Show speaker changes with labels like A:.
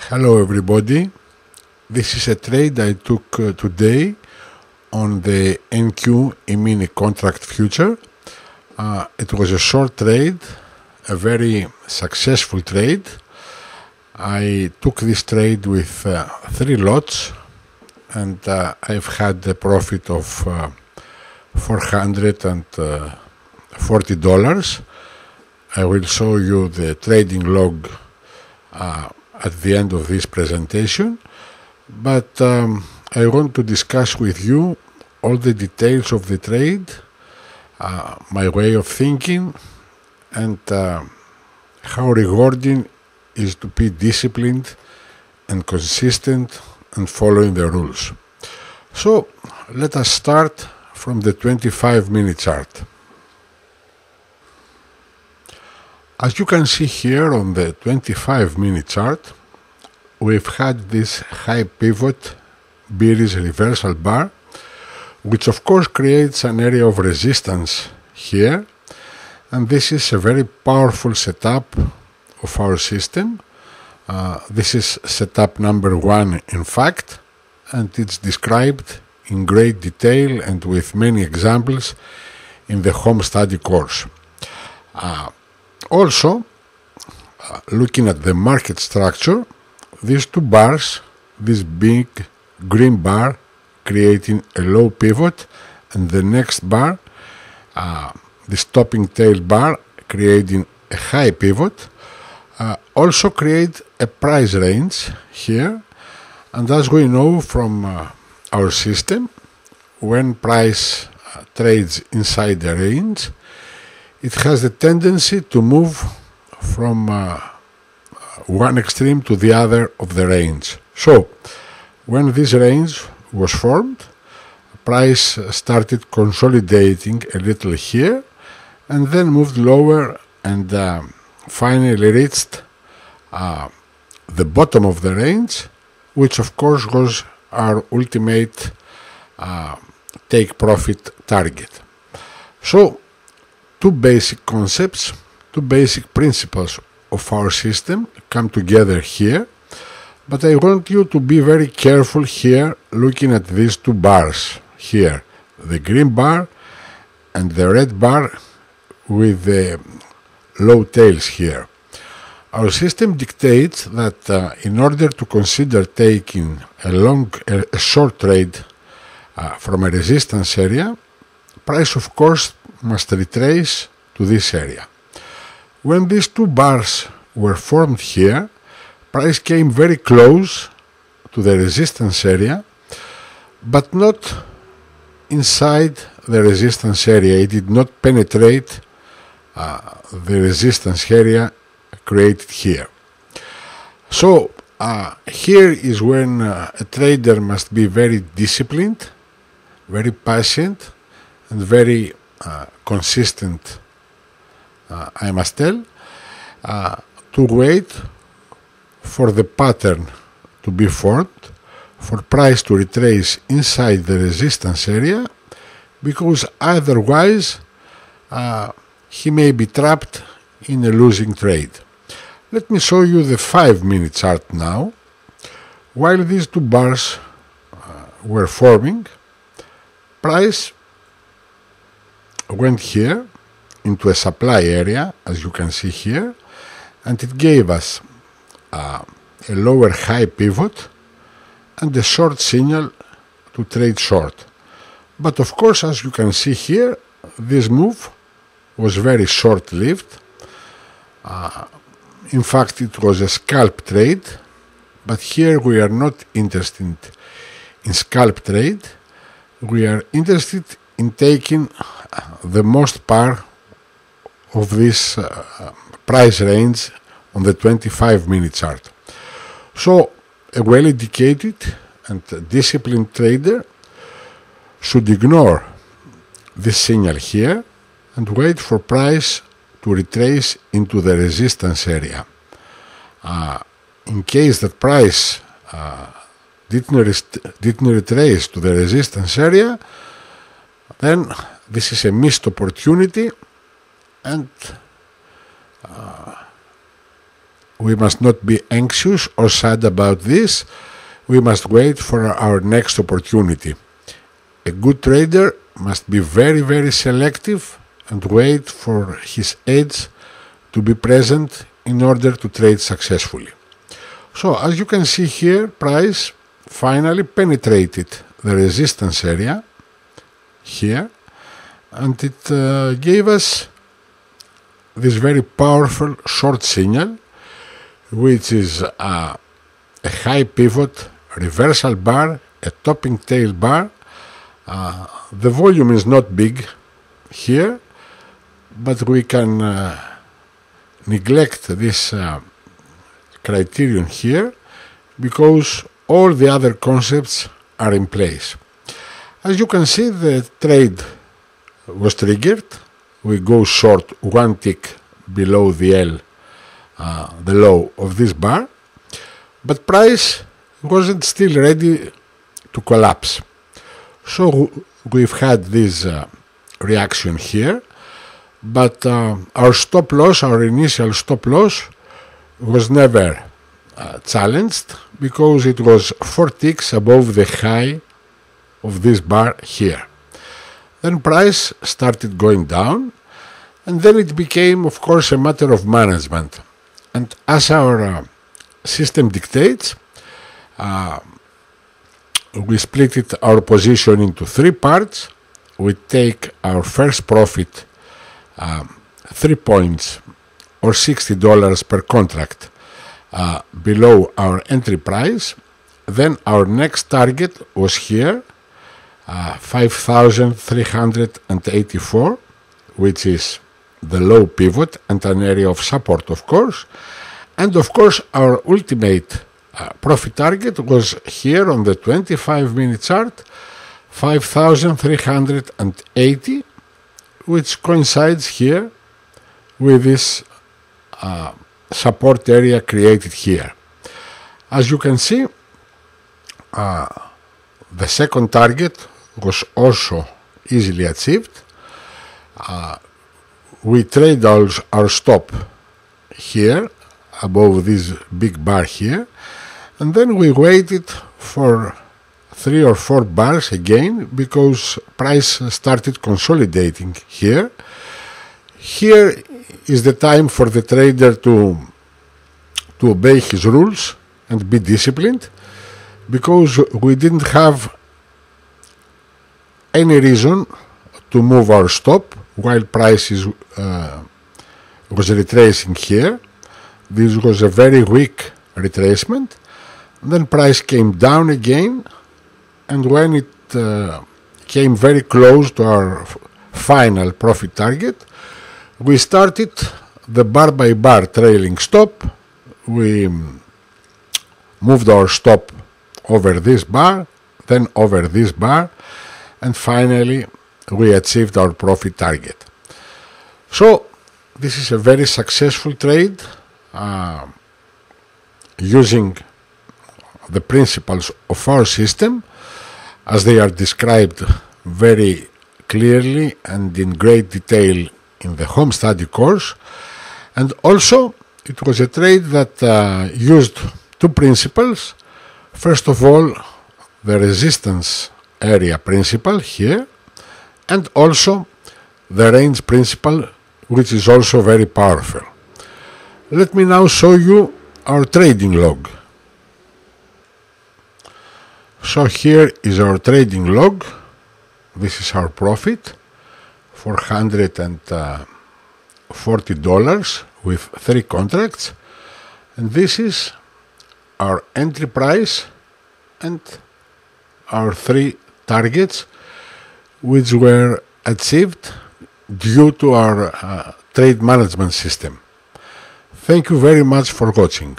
A: Hello everybody, this is a trade I took today on the NQ E-mini contract future. It was a short trade, a very successful trade. I took this trade with 3 lots and I've had a profit of $440. I will show you the trading log at the end of this presentation, but I want to discuss with you all the details of the trade, my way of thinking, and how rewarding is to be disciplined and consistent and following the rules. So let us start from the 25-minute chart. As you can see here on the 25-minute chart, we've had this high pivot bearish reversal bar, which of course creates an area of resistance here, and this is a very powerful setup of our system. This is setup number 1 in fact, and it's described in great detail and with many examples in the home study course. Also, looking at the market structure, these 2 bars, this big green bar creating a low pivot, and the next bar, the stopping tail bar creating a high pivot, also create a price range here. And as we know from our system, when price trades inside the range, it has the tendency to move from one extreme to the other of the range. So, when this range was formed, price started consolidating a little here and then moved lower and finally reached the bottom of the range, which of course was our ultimate take profit target. So, 2 basic concepts, 2 basic principles of our system come together here, but I want you to be very careful here looking at these 2 bars here, the green bar and the red bar with the low tails here. Our system dictates that in order to consider taking a short trade from a resistance area, price of course must retrace to this area. When these 2 bars were formed here, price came very close to the resistance area, but not inside the resistance area. It did not penetrate the resistance area created here. So here is when a trader must be very disciplined, very patient, and very consistent, I must tell, to wait for the pattern to be formed, for price to retrace inside the resistance area, because otherwise he may be trapped in a losing trade. Let me show you the 5-minute chart now. While these 2 bars were forming, price went here into a supply area, as you can see here, and it gave us a lower high pivot and a short signal to trade short. But of course, as you can see here, this move was very short-lived. In fact, it was a scalp trade, but here we are not interested in scalp trade. We are interested in taking the most par of this price range on the 25-minute chart. So a well-educated and disciplined trader should ignore this signal here and wait for price to retrace into the resistance area. In case that price didn't retrace to the resistance area, then this is a missed opportunity, and we must not be anxious or sad about this. We must wait for our next opportunity. A good trader must be very, very selective and wait for his edge to be present in order to trade successfully. So as you can see here, price finally penetrated the resistance area here, and it gave us this very powerful short signal, which is a high pivot reversal bar, a topping tail bar. The volume is not big here, but we can neglect this criterion here because all the other concepts are in place. As you can see, the trade was triggered. We go short one tick below the L, the low of this bar, but price wasn't still ready to collapse. So we've had this reaction here, but our stop loss, our initial stop loss, was never challenged because it was 4 ticks above the high of this bar here. Then price started going down, and then it became, of course, a matter of management. And as our system dictates, we split our position into 3 parts. We take our first profit, 3 points or $60 per contract below our entry price. Then our next target was here, 5,384, which is the low pivot and an area of support, of course. And of course, our ultimate profit target was here on the 25-minute chart, 5,380, which coincides here with this support area created here. As you can see, the second target was also easily achieved. We trade our stop here above this big bar here, and then we waited for 3 or 4 bars again because price started consolidating here. Here is the time for the trader to obey his rules and be disciplined, because we didn't have any reason to move our stop while price was retracing here. This was a very weak retracement. Then price came down again, and when it came very close to our final profit target, we started the bar by bar trailing stop. We moved our stop over this bar, then over this bar, and finally we achieved our profit target. So this is a very successful trade using the principles of our system as they are described very clearly and in great detail in the home study course. And also it was a trade that used 2 principles. First of all, the resistance area principle here, and also the range principle, which is also very powerful. Let me now show you our trading log. So here is our trading log. This is our profit, $440 with 3 contracts, and this is our entry price and our 3 targets, which were achieved due to our trade management system. Thank you very much for watching.